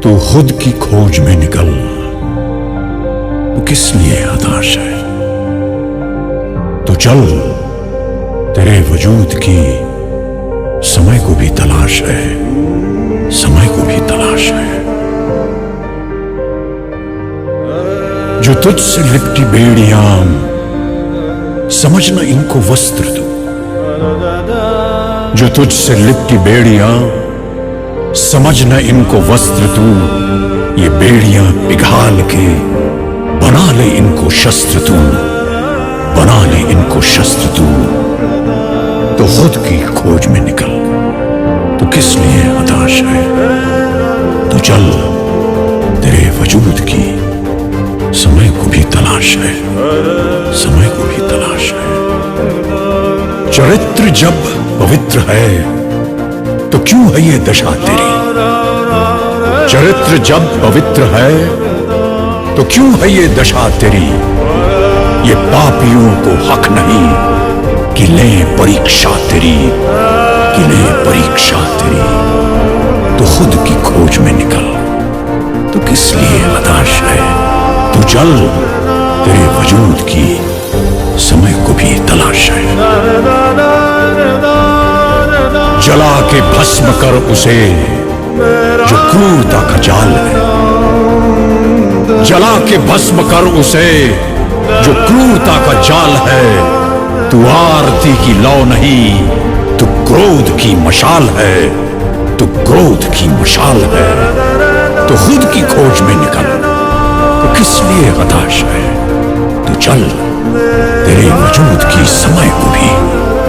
तू खुद की खोज में निकल, तू किस लिए हताश है। तो चल, तेरे वजूद की समय को भी तलाश है, समय को भी तलाश है। जो तुझसे लिपटी बेड़ियां, समझना इनको वस्त्र दो। जो तुझसे लिपटी बेड़ियां, समझना इनको वस्त्र तू। ये बेड़ियां पिघाल के बना ले इनको शस्त्र तू, बना ले इनको शस्त्र तू। तो खुद की खोज में निकल, तो किस लिए हताश है। तो चल, तेरे वजूद की समय को भी तलाश है, समय को भी तलाश है। चरित्र जब पवित्र है तो क्यों है ये दशा तेरी। चरित्र जब पवित्र है तो क्यों है ये दशा तेरी। ये पापियों को हक नहीं कि ले परीक्षा तेरी, कि ले परीक्षा तेरी। तो खुद की खोज में निकल, तो किस लिए हताश है। तो चल, तेरे वजूद की समय को भी तलाश है। जला के भस्म कर उसे जो क्रूरता का जाल है। जला के भस्म कर उसे जो क्रूरता का जाल है। तू आरती की लौ नहीं, तू क्रोध की मशाल है, तू क्रोध की मशाल है। तो खुद की खोज में निकल, तो किस लिए हताश है। तो चल, तेरे वजूद की समय को भी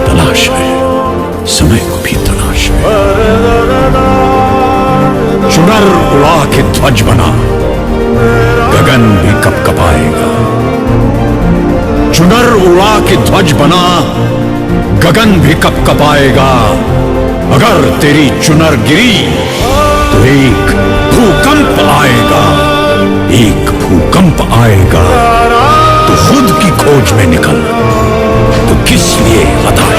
तलाश है, समय को भी तलाश है। चुनर उड़ा के ध्वज बना, गगन भी कपकपाएगा। चुनर उड़ा के ध्वज बना, गगन भी कपकपाएगा। अगर तेरी चुनर गिरी तो एक भूकंप आएगा, एक भूकंप आएगा। तो खुद की खोज में निकल, तो किस लिए हताश